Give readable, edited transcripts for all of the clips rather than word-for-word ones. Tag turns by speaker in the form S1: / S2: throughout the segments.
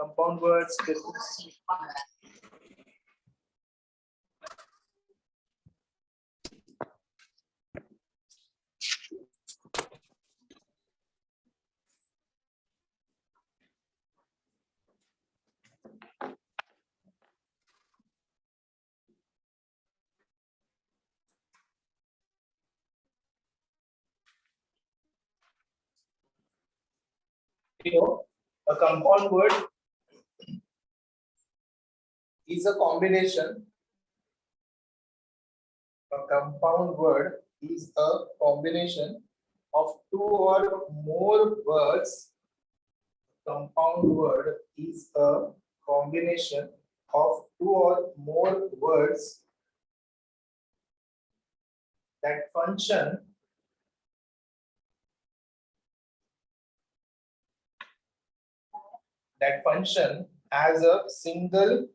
S1: compound words. A compound word is a combination. A compound word is a combination of two or more words. Compound word is a combination of two or more words that function as a single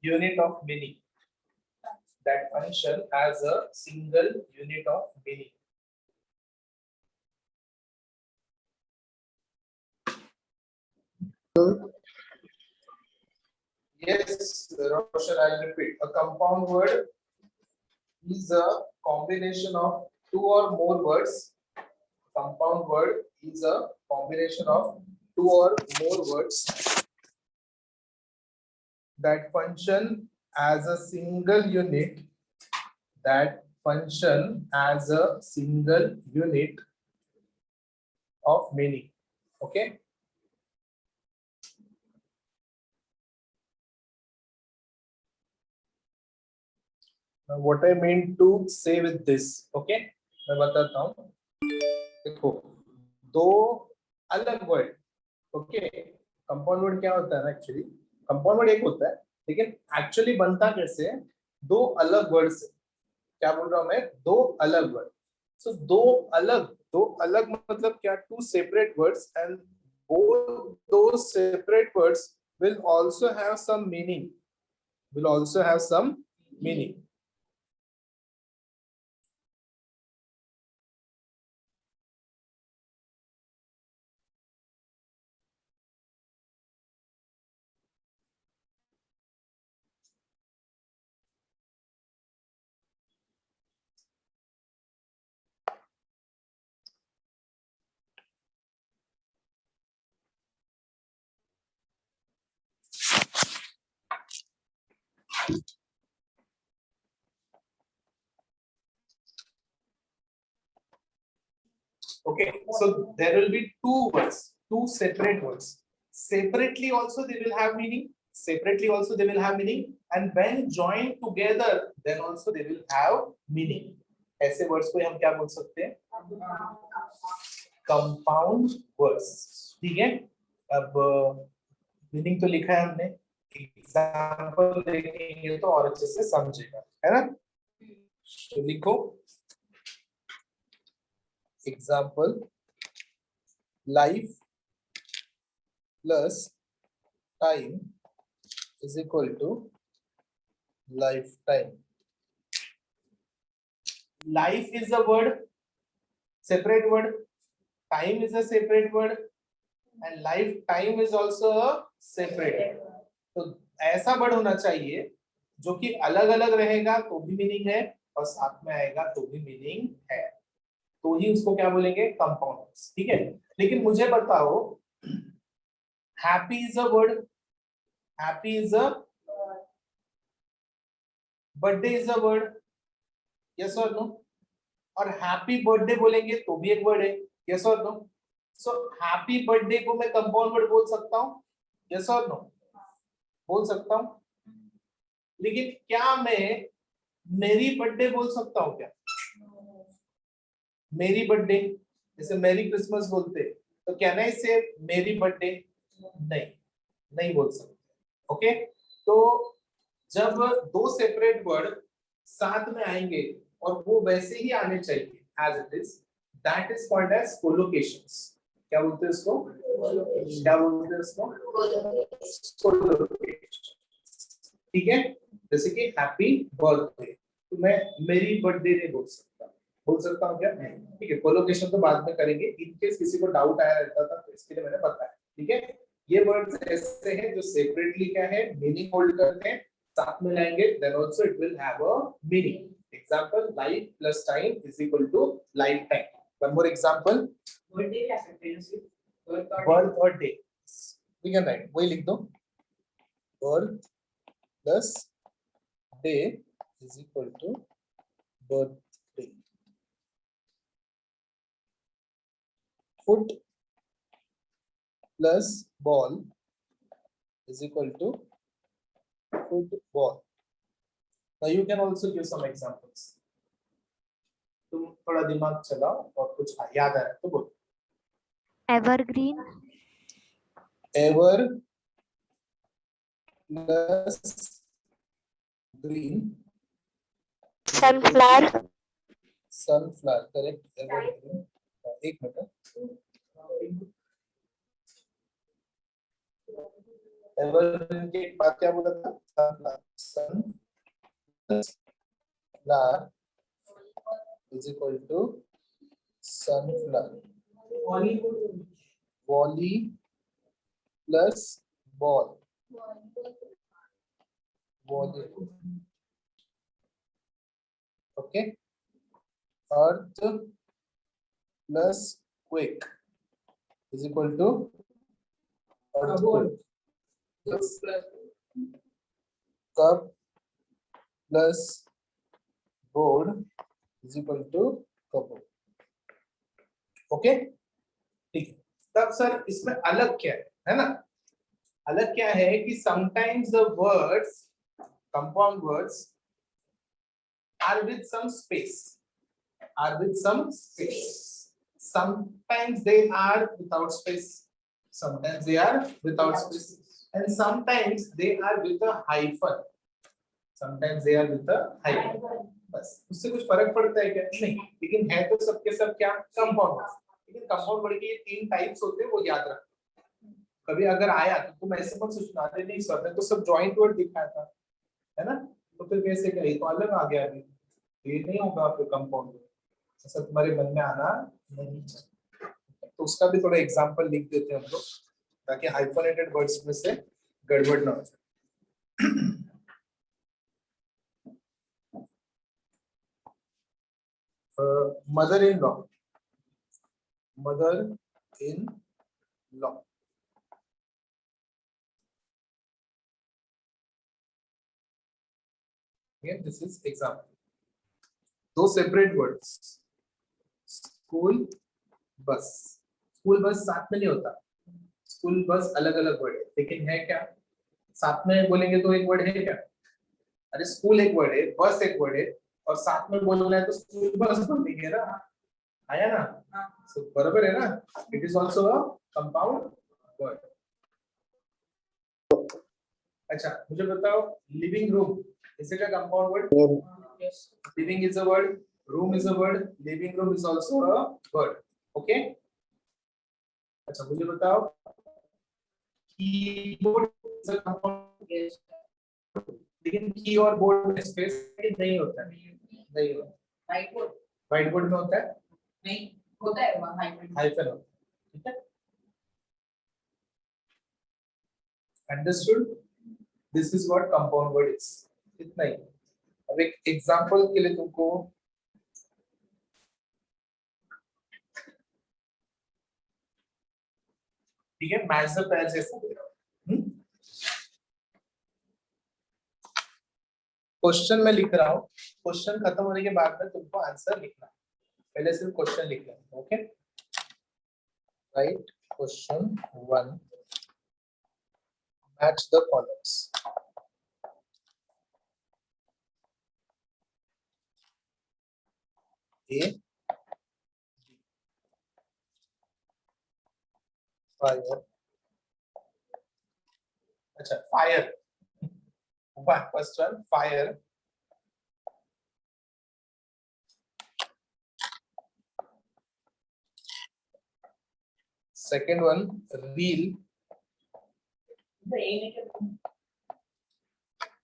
S1: unit of meaning. That function as a single unit of meaning. Yes, Roshan, I'll repeat. A compound word is a combination of two or more words. Compound word is a combination of two or more words that function as a single unit. That function as a single unit of meaning. Okay. Now, what I mean to say with this, okay, मैं बताता हूँ. देखो, दो अलग word, okay. Compound word क्या होता है ना, एक्चुअली कंपाउंड वर्ड एक होता है, लेकिन एक्चुअली बनता कैसे है, दो अलग वर्ड से. क्या बोल रहा हूँ मैं, दो अलग वर्ड. सो दो अलग मतलब क्या, two separate words, and both those separate words will also have some meaning. Okay, so there will be two words, two separate words. Separately also they will have meaning. And when joined together, then also they will have meaning. ऐसे words को हम क्या बोल सकते हैं? Compound words. ठीक है? अब meaning तो लिखा है हमने. Example देखेंगे तो और अच्छे से समझेगा, है ना? तो लिखो. Example, life plus time is equal to lifetime. Life is a word, separate word. Time is a separate word, and lifetime is also a separate word. तो ऐसा वर्ड होना चाहिए जो कि अलग अलग रहेगा तो भी मीनिंग है, और साथ में आएगा तो भी मीनिंग है. तो ही उसको क्या बोलेंगे, कंपाउंड वर्ड्स. ठीक है. लेकिन मुझे बताओ, happy is a word, happy is a, birthday is a word, yes और नो. और हैप्पी बर्थडे बोलेंगे तो भी एक वर्ड है, यस और नो. सो हैप्पी बर्थडे को मैं कंपाउंड वर्ड बोल सकता हूँ, यस और नो, बोल सकता हूँ. लेकिन क्या मैं मेरी बर्थडे बोल सकता हूँ क्या? मेरी बर्थडे, जैसे मेरी क्रिसमस बोलते, तो कैन आई से मेरी बर्थडे? नहीं बोल सकते. ओके. तो जब दो सेपरेट वर्ड साथ में आएंगे और वो वैसे ही आने चाहिए as it is, that is called as collocations. क्या बोलते हैं इसको? ठीक है. जैसे कि हैप्पी बर्थडे, तो मैं मेरी बर्थडे नहीं बोल सकता, बोल सकता हूँ क्या? ठीक है, कोलोकेशन तो बाद में करेंगे, इन केस किसी को डाउट आया रहता था तो इसके लिए मैंने बताया। ठीक है, ये वर्ड्स ऐसे हैं जो सेपरेटली क्या है, मीनिंग होल्ड करते हैं, साथ में लाएंगे then also it will have a meaning. Example, life plus time is equal to lifetime. One more example, birthday क्या सकते हैं, बर्थ और डे, वी कैन राइट, वही लिख दो, birth plus day is equal to birthday. Foot plus ball is equal to football. Now you can also give some examples. तुम थोड़ा दिमाग चलाओ और कुछ याद आए तो बोलो।
S2: evergreen,
S1: Ever plus green,
S2: sunflower,
S1: sunflower, correct, evergreen। एक मिनट, evergreen के बाद क्या बोला था? sunflower is equal to sunflower। volley plus ball, volley, okay। earth plus quake is equal to earthquake। cup plus board is equal to cupboard। Okay, ठीक है। तब sir इसमें अलग क्या है ना? अलग क्या है कि sometimes the words, compound words are with some space, sometimes they are without space, sometimes they are without space, and sometimes they are with a hyphen, बस उससे कुछ फर्क पड़ता है क्या? नहीं, लेकिन है तो सबके सब क्या, कंपाउंड वर्ड्स। लेकिन कंपाउंड वर्ड के ये तीन टाइप्स होते हैं, वो याद रखना। कभी अगर आया तो तुम ऐसे मत सोचना अरे नहीं सर ने तो सब जॉइंट वर्ड दिखाया था, है ना, तो फिर कैसे क्या, ये तो अलग आ गया, अभी ये नहीं होगा फिर कंपाउंड वर्ड, ऐसा तुम्हारे मन में आना नहीं चाहिए। तो उसका भी थोड़ा एग्जांपल लिख देते हैं हम लोग, ताकि हाइफनेटेड वर्ड्स में से गड़बड़ ना हो जाए। Mother in law, again this is example, दो separate words, school bus, school bus साथ में नहीं होता, स्कूल बस अलग अलग वर्ड है, लेकिन है क्या साथ में बोलेंगे तो एक वर्ड है क्या? अरे स्कूल एक वर्ड है, बस एक वर्ड है, और साथ में बोलना है तो स्कूल बस बोलेंगे ना, आया ना? so, बराबर है ना, it is also a compound word. अच्छा मुझे बताओ, living room is it a compound word? Living is a word, room is a word, living room is also a word, okay. अच्छा मुझे बताओ, कीबोर्ड इज अ कंपाउंड, लेकिन की और board में स्पेस नहीं होता है, नहीं होता। व्हाइट बोर्ड में होता है, नहीं होता है, हाइफन होता है, ठीक है। Understood, this is what compound word is, इतना ही। अब एक एग्जांपल के लिए तुमको ठीक है, मैच द पैर जैसा क्वेश्चन में लिख रहा हूँ, क्वेश्चन खत्म होने के बाद में तुमको आंसर लिखना है, पहले सिर्फ क्वेश्चन लिख लेना, okay. Write question 1, match the columns. A fire, अच्छा fire, first one fire, second one reel,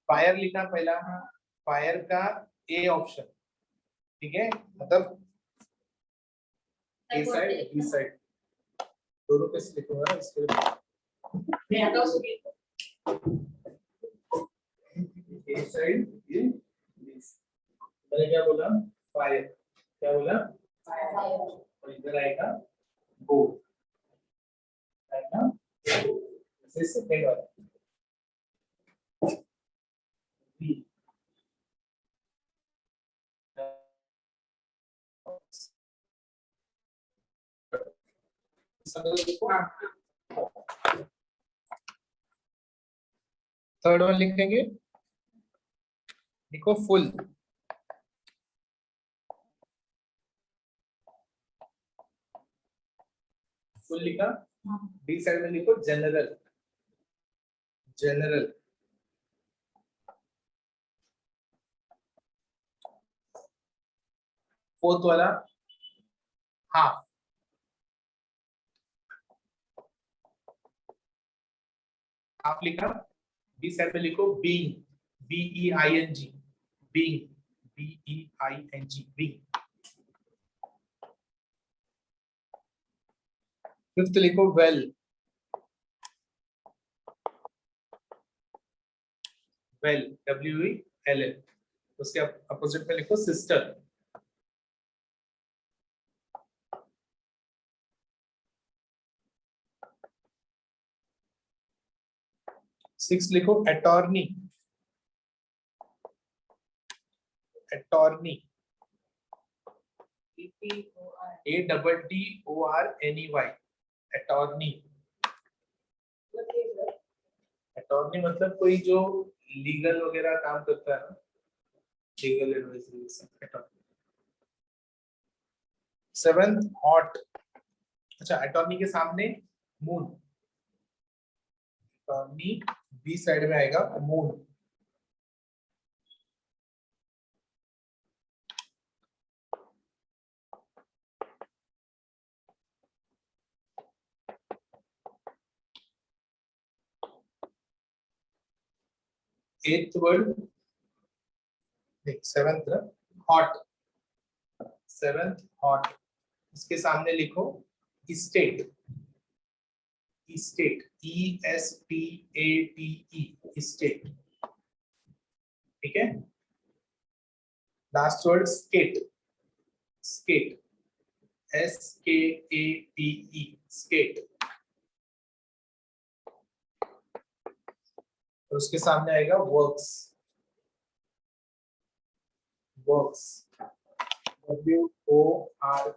S1: fire लिखा पहला, फायर का ए ऑप्शन, ठीक है, मतलब ए साइड बी साइड दोनों पे से लिखूंगा ना इसके लिए ए साइड इन मैंने क्या बोला फायर क्या बोला और इधर आएगा बोर्ड आएगा इसे सेकंड वाला बी थर्ड वन लिखेंगे लिखो फुल फुल लिखा बी साइड में लिखो जनरल जनरल फोर्थ वाला हाफ हाफ लिखा बी साइड में लिखो बीइंग बीईआईएनजी बीइंग बीईआईएनजी बीइंग फिफ्थ लिखो वेल वेल WELL उसके अपोजिट में लिखो सिस्टर सिक्स लिखो attorney attorney ADDORNEY attorney attorney मतलब कोई जो लीगल वगैरह काम करता है ना लीगल एडवाइजरी सेवेंथ हॉट अच्छा अटॉर्नी के सामने मून अटॉर्नी बी साइड में आएगा moon eighth word seventh hot seventh hot इसके सामने लिखो स्टेट स्टेट ESTATE स्टेट ठीक है last word skate skate SKATE skate और उसके सामने आएगा वर्क्स वर्क्स WORKS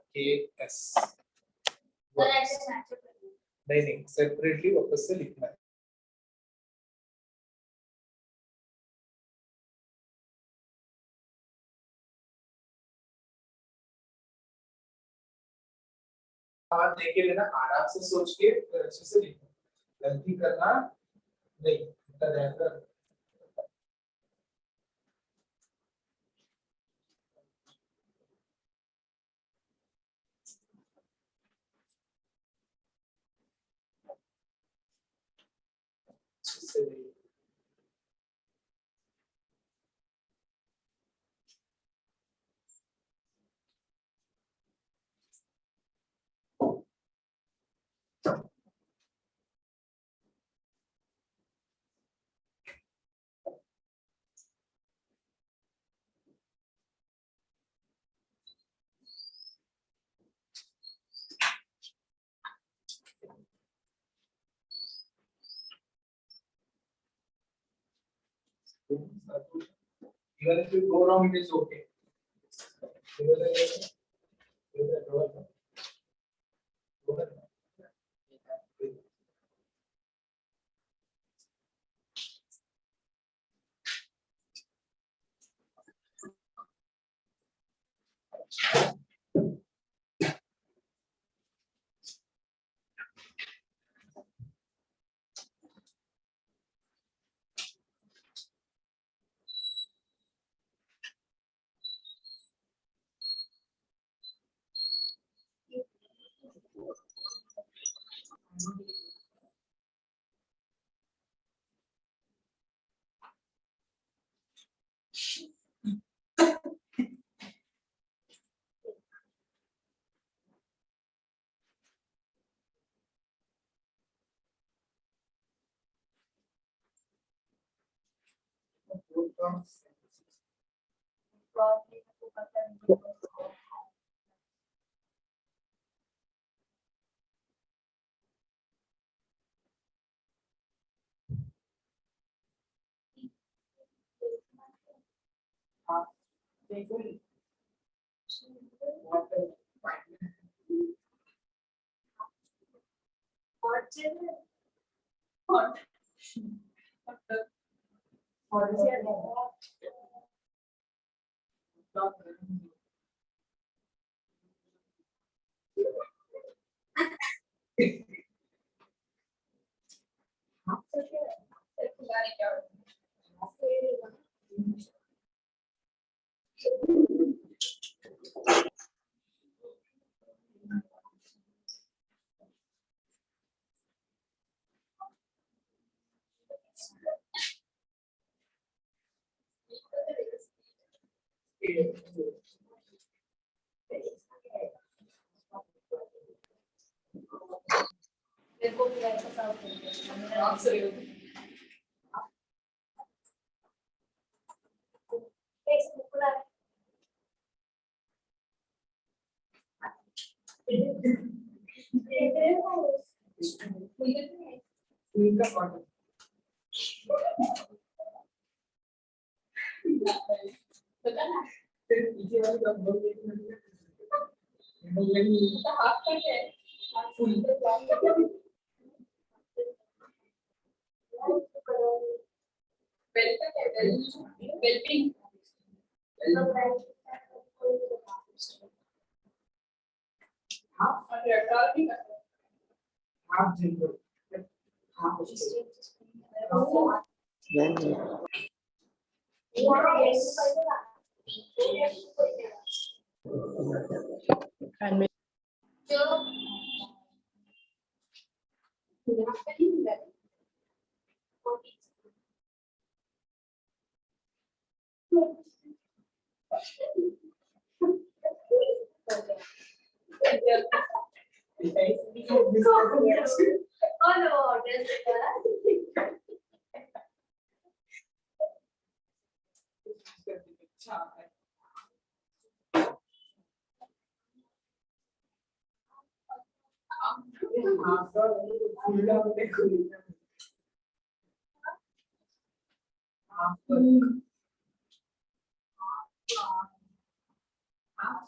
S1: नहीं सेपरेटली वापस से लिखना है बात देखे लेना आराम से सोच के अच्छे से लिखना गलती करना नहीं ध्यान रखना Even if you go wrong, it is okay.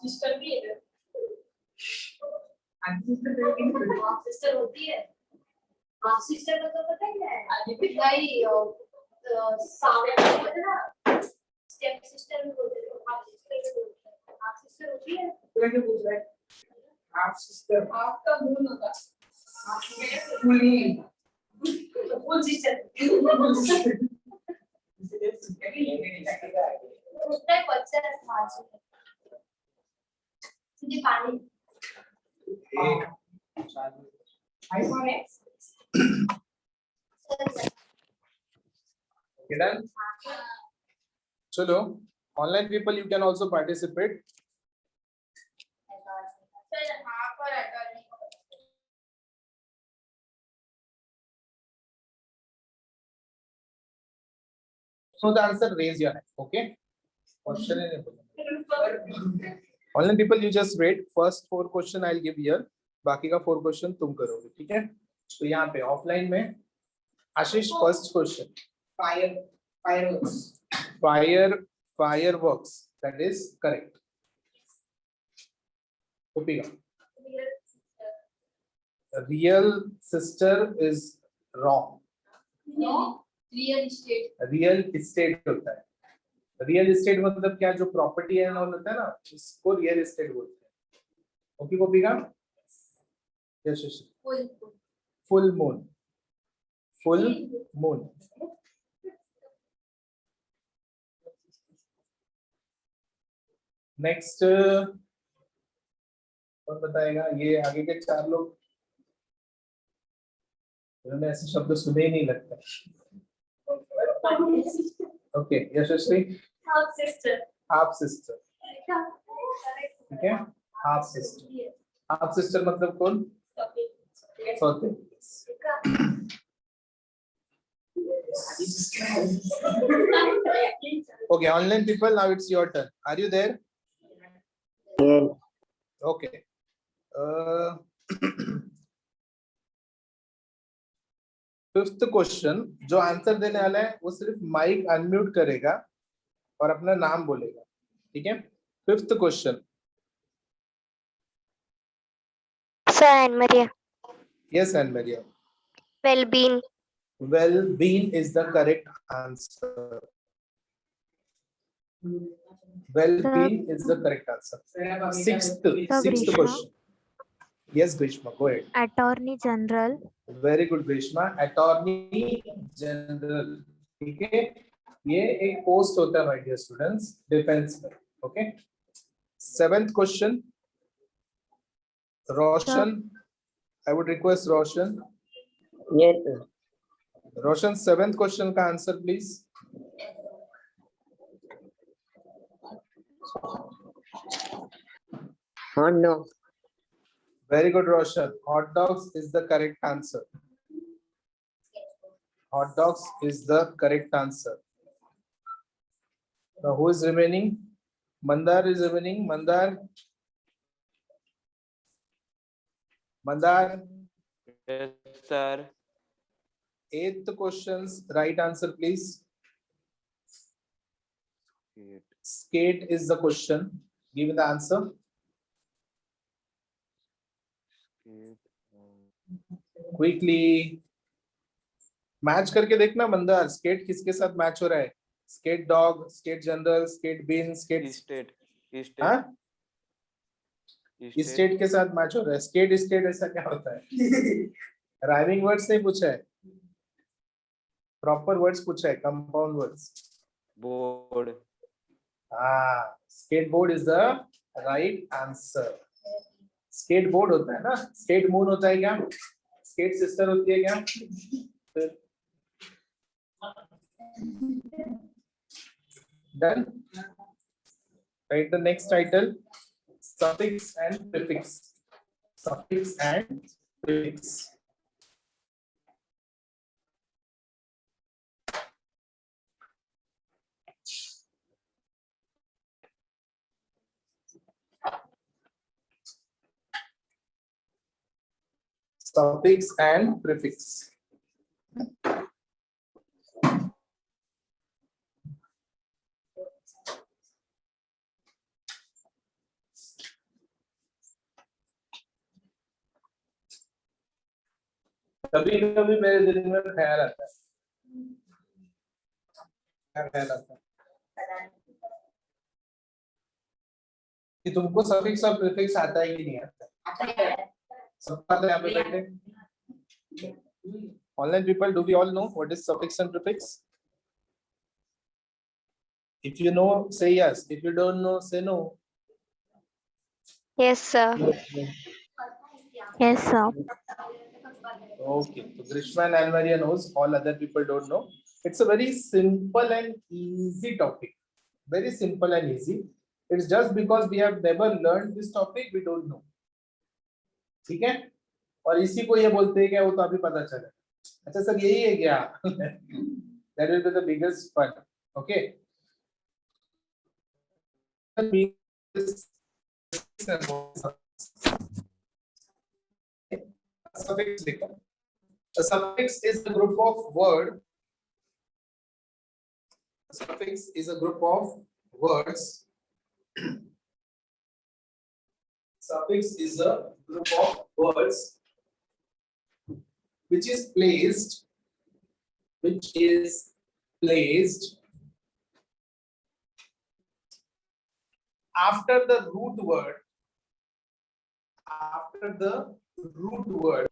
S3: Sister भी है, सिस्टर होती है। हाफ सिस्टर का तो पता ही है, सामने बोलते ना, स्टेप सिस्टर भी बोलते हैं, हाफ सिस्टर भी बोलते हैं। हाफ सिस्टर होती है,
S1: क्या पूछ रहा है? हाफ सिस्टर,
S3: हाफ का मूल होगा,
S1: फुल
S3: फुल सिस्टर उतना ही बच्चा है समाज में। सीधे पानी
S1: iPhone X. Okay, done. Chalo, online people you can also participate. So the answer, raise your hand. Okay. Question online people you just wait. First 4 question I'll give here. बाकी का 4 question तुम करोगे, ठीक है? तो यहाँ पे ऑफलाइन में Ashish first question fireworks that is correct. Upika. Real sister is wrong.
S3: No, real estate.
S1: Real estate होता है. Real estate मतलब क्या, जो प्रॉपर्टी है ना होता है ना, इसको रियल एस्टेट बोलते हैं. ओके गोपिका? Yes yes. Full moon. Next कौन बताएगा? ये आगे के 4 लोग, उन्होंने ऐसे शब्द सुने ही नहीं लगता. ओके यशस्वी. Half sister. ठीक है, हाफ सिस्टर मतलब कौन? सौते. Okay, online people, now it's your turn. Are you there?
S4: Yes.
S1: Okay. Fifth question, जो आंसर देने वाला है वो सिर्फ माइक अनम्यूट करेगा और अपना नाम बोलेगा, ठीक है? Fifth question.
S2: Sir, Anne Maria.
S1: Yes, Anne Maria.
S2: Well-being.
S1: Well-being is the correct answer. Well-being is the correct answer. Sixth
S2: Grishma.
S1: question. Yes, Grishma, go ahead.
S2: Attorney General.
S1: Very good, Grishma. Attorney General, ठीक है? ये एक post होता है, my dear students, defence में. Okay. Seventh question. Roshan, I would request Roshan.
S4: Yes, sir.
S1: Roshan, seventh question का answer, please.
S4: Hot dog.
S1: Very good, Roshan. Hot dogs is the correct answer. Hot dogs is the correct answer. Now, who is remaining? Mandar is remaining. Mandar. Mandar.
S5: Yes, sir.
S1: Eighth questions. Right answer, please. Skate is the question. Give me the answer. Quickly. Match करके देखना Mandar, skate किसके साथ match हो रहा है? Skate dog, skate general, skate bin, skate
S5: state.
S1: हाँ, state के साथ मैच हो रहा है. स्केट स्टेट ऐसा क्या होता है? राइमिंग वर्ड्स नहीं पूछा है, प्रॉपर वर्ड्स पूछा है, कंपाउंड वर्ड्स.
S5: बोर्ड.
S1: हाँ, skateboard is the right answer. Skateboard होता है ना, स्केट मून होता है क्या? स्केट सिस्टर होती है क्या? Done. Write the next title. Suffix and prefix. Suffix and prefix. Suffix and prefix. कभी कभी मेरे दिल में ख्याल आता है, क्या ख्याल आता है कि तुमको सफिक्स और प्रीफिक्स आता है कि नहीं आता? सबको आता है यहाँ पे बैठे? Online people, do we all know what is suffix and prefix? If you know, say yes. If you don't know, say no.
S2: Yes, sir. Yes, sir.
S1: Okay, so Grishma and Anne-Maria knows, all other people don't know. It's a very simple and easy topic. Very simple and easy. It's just because we have never learned this topic, we don't know. ठीक है? और इसी को ये बोलते हैं क्या, वो तो अभी पता चला. अच्छा सर यही है क्या? That will be the biggest fun. Okay. Suffix लिखो. A suffix is a group of word. A suffix is a group of words. Suffix is a group of words which is placed after the root word. After the root word.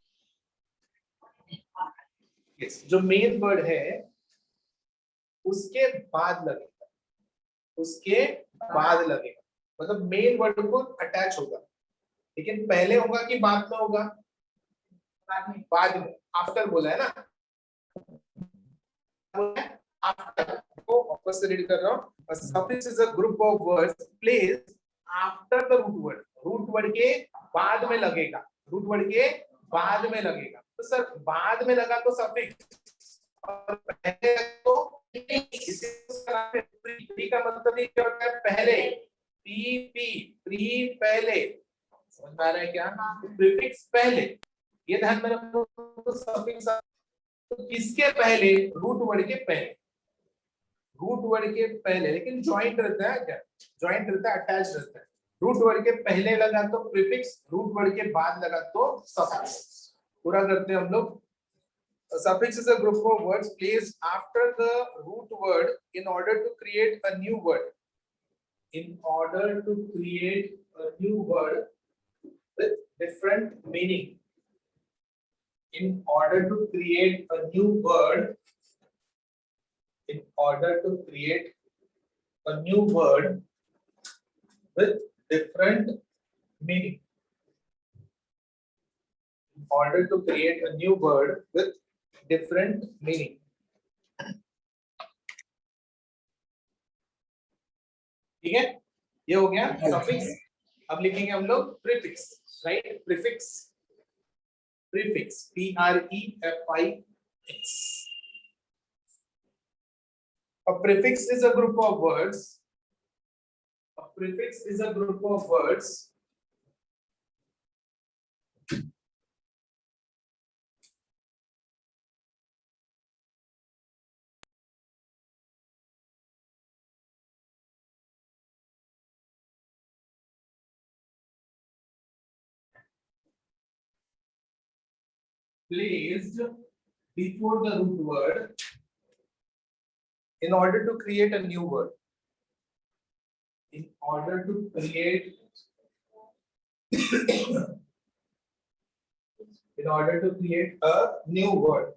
S1: Yes, जो main word है उसके बाद लगेगा, उसके बाद लगेगा, मतलब main word को अटैच होगा. लेकिन पहले होगा कि बाद में होगा? बाद में. आफ्टर बोला है ना, आफ्टर को वापस से रीड कर रहा हूँ. A suffix is a group of words placed after the root word. Root word के बाद में लगेगा, रूट वर्ड के बाद में लगेगा. तो सर बाद में लगा तो सफिक्स, और पहले तो प्री का मतलब ही क्या होता है? पहले। पी पी प्री पहले, समझ में आ रहा है क्या? प्रीफिक्स पहले, ये ध्यान में रखो। सफिक्स तो किसके पहले? रूट वर्ड के पहले, रूट वर्ड के पहले, लेकिन ज्वाइंट रहता है क्या? ज्वाइंट रहता है, अटैच रहता है। रूट वर्ड के पहले लगा तो प्रीफिक्स, रूट वर्ड के बाद लगा तो सफिक्स। पूरा करते हैं हम लोग। A suffix is a group of words placed after the root word in order to create a new word. In order to create a new word with different meaning. In order to create a new word, in order to create a new word with different meaning. In order to create a new word with different meaning. ठीक है, ये हो गया suffix. अब लिखेंगे हम लोग prefix, right? Prefix, prefix PREFIX. A prefix is a group of words. A prefix is a group of words placed before the root word in order to create a new word. In order to create in order to create a new word.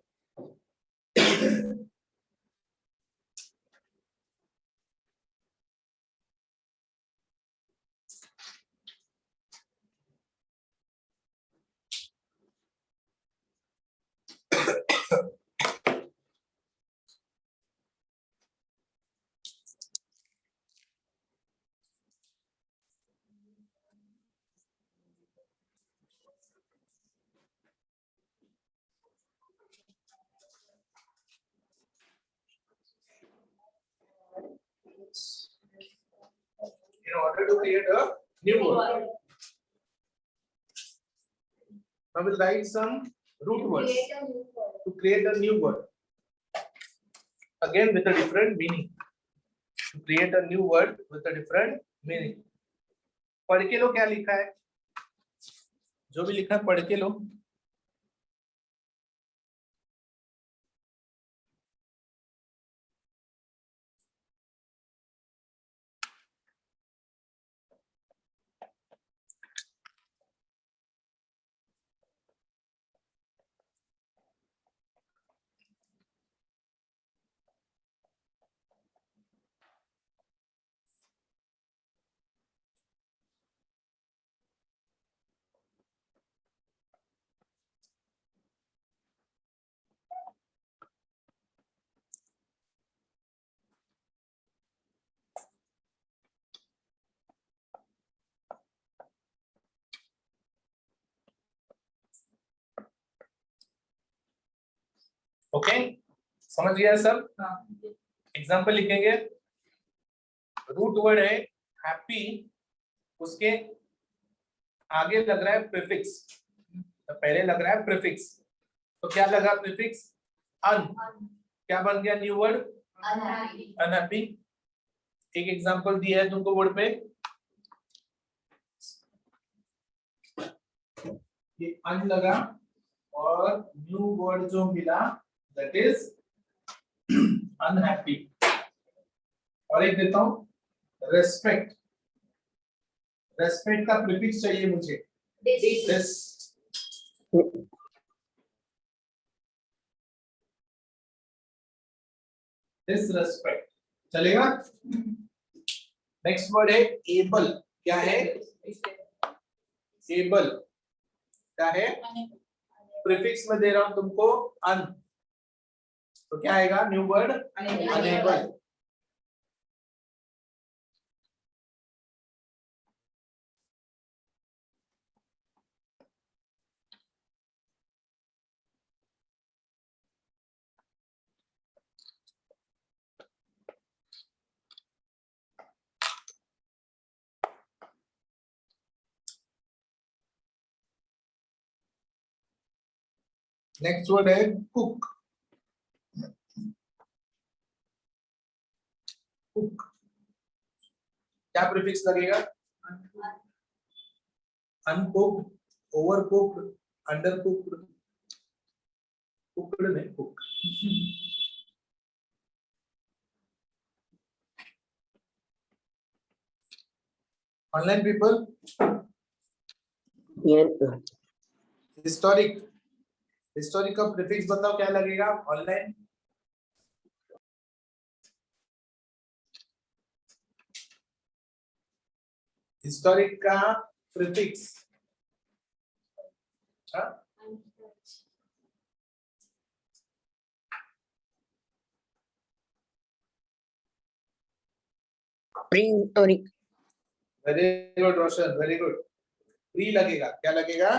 S1: In order to create a new word. I will write some root words to create a new word. Again with a different meaning. To create a new word with a different meaning. पढ़ के लो क्या लिखा है, जो भी लिखा है पढ़ के लो। ओके, समझ गया सब? एग्जाम्पल लिखेंगे। रूट वर्ड है हैप्पी, उसके आगे लग रहा है प्रीफिक्स, तो पहले लग रहा है प्रीफिक्स, तो क्या लगा प्रीफिक्स? अन। क्या बन गया न्यू वर्ड? अनहैप्पी। एक एग्जांपल दिया है तुमको बोर्ड पे, ये अन लगा और न्यू वर्ड जो मिला दैट इज अनहैप्पी। और एक देता हूं रेस्पेक्ट, रेस्पेक्ट का प्रीफिक्स चाहिए मुझे, दिस। डिसरेस्पेक्ट चलेगा। नेक्स्ट वर्ड है एबल। क्या है? एबल क्या है? प्रीफिक्स में दे रहा हूं तुमको अन, तो क्या आएगा new word? Unable. Next word है कुक। कुक क्या प्रीफिक्स लगेगा? अनकुक्ड, ओवरकुक्ड, अंडरकुक्ड, कुक्ड नहीं, cook. Online people,
S4: Yes, sir.
S1: Historic, historic का प्रीफिक्स बताओ क्या लगेगा ऑनलाइन? हिस्टोरिक का prefix
S4: Prehistoric.
S1: Very good Roshan, very good. Pre लगेगा, क्या लगेगा?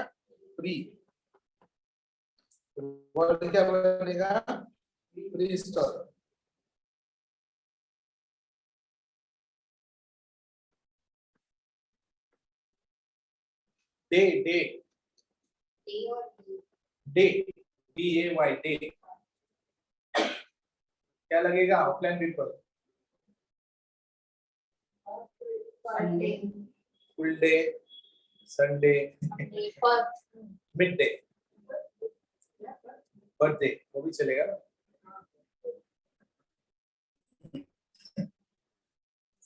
S1: प्री। वर्ड क्या बनेगा? Prehistoric. Day, day, day, DAY, day क्या लगेगा offline people? Full day, Sunday, mid day, birthday वो भी चलेगा ना?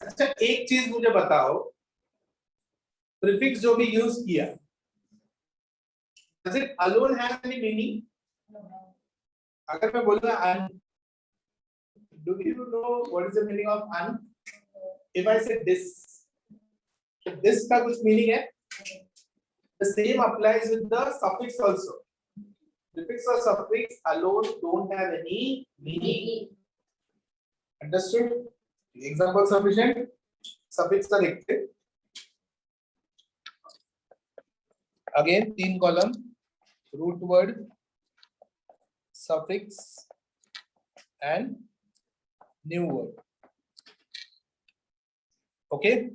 S1: अच्छा एक चीज मुझे बताओ, प्रीफिक्स जो भी यूज किया, does it alone have any meaning? अगर मैं बोलूंगा un, do you know what is the meaning of un? If I say this का कुछ meaning है? The same applies with the suffix also. Prefix or suffix alone don't have any meaning. Understood? Example sufficient? Suffix का देखते हैं. Again 3 column, root word, suffix and new word. Okay,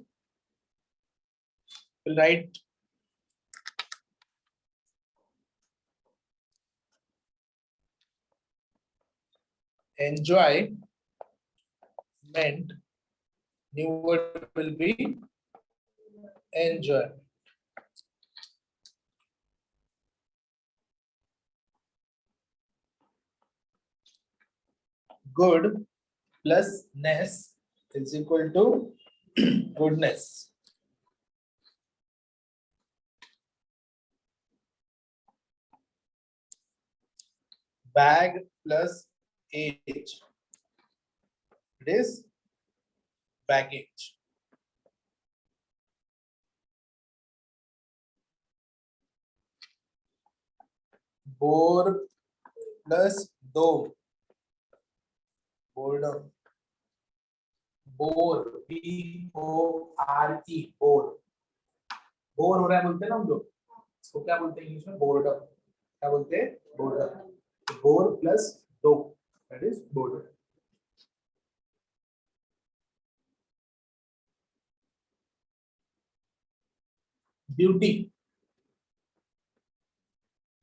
S1: we'll write enjoy meant, new word will be enjoy. Good plus ness is equal to goodness. Bag plus age, it is baggage. Bore plus dome, boredom. Bore, BORE, bore. Bore हो रहा है बोलते हैं ना हम लोग, इसको क्या बोलते हैं इंग्लिश में? बोर्डम। क्या बोलते हैं? Boredom. Bore plus dom, that is boredom. Beauty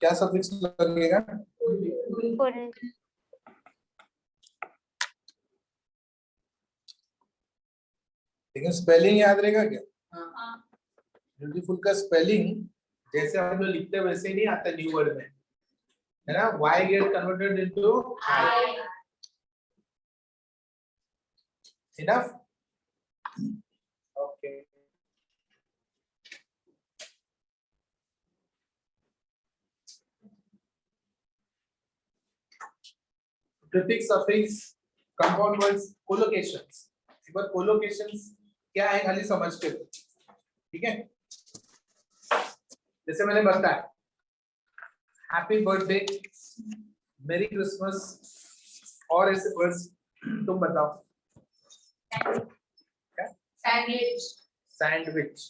S1: क्या सफिक्स लगेगा?
S2: full,
S1: लेकिन स्पेलिंग याद रहेगा क्या? ब्यूटीफुल का स्पेलिंग जैसे हम लोग लिखते हैं वैसे ही नहीं आता न्यू वर्ड में, है ना? Y get converted into I. Enough? Okay. Prefix, suffix, compound words, collocations. एक बार collocations क्या है खाली समझ के, ठीक है? जैसे मैंने बताया, हैप्पी बर्थडे, मेरी क्रिसमस, और ऐसे वर्ड्स तुम बताओ।
S3: Sandwich,
S1: sandwich,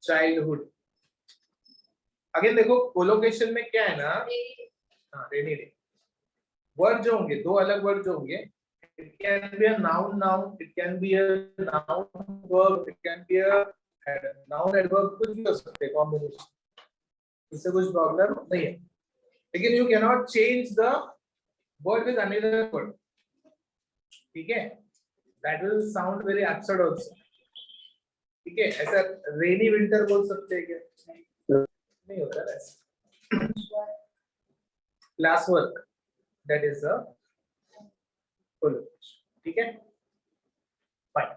S1: childhood. अगेन देखो कोलोकेशन में क्या है ना, हाँ रेनी डे, वर्ड जो होंगे दो अलग वर्ड जो होंगे, it can be a noun noun, it can be a noun verb, it can be a noun adverb, कुछ भी हो सकते हैं कॉम्बिनेशन, इससे कुछ प्रॉब्लम नहीं है। लेकिन you cannot change the word with another word. ठीक है? That will sound very absurd also. ठीक है? ऐसा rainy winter बोल सकते हैं क्या? नहीं होता ना ऐसा. Class work. That is a collocation. ठीक है? Fine.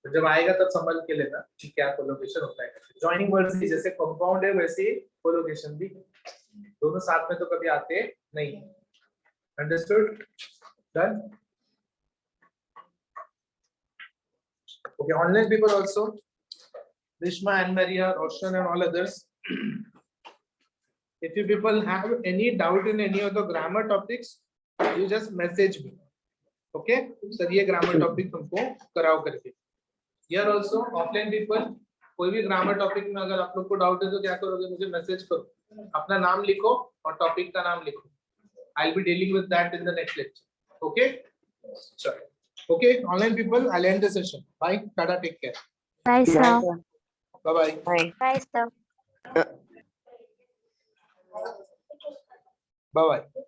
S1: तो जब आएगा तब समझ के लेना कि क्या कोलोकेशन होता है. जॉइनिंग वर्ड्स की जैसे कंपाउंड है वैसे कोलोकेशन भी दोनों साथ में तो कभी आते नहीं. Understood? Done? Okay, online people also, Rishma and Maria, Roshan and all others. If you people have any doubt in any of the grammar topics, you just message me. Okay? Sir, ये grammar topic तुमको कराओ करके. Here also, offline people, कोई भी grammar topic में अगर आप लोग को doubt है तो क्या करोगे? मुझे message करो. अपना नाम लिखो और topic का नाम लिखो. I'll be dealing with that in the next lecture. Okay? Sorry. Okay, online people, I'll end the session. Bye. Tata, take care.
S2: Bye, sir.
S1: Bye bye.
S4: Bye.
S2: Bye, sir.
S1: Bye bye.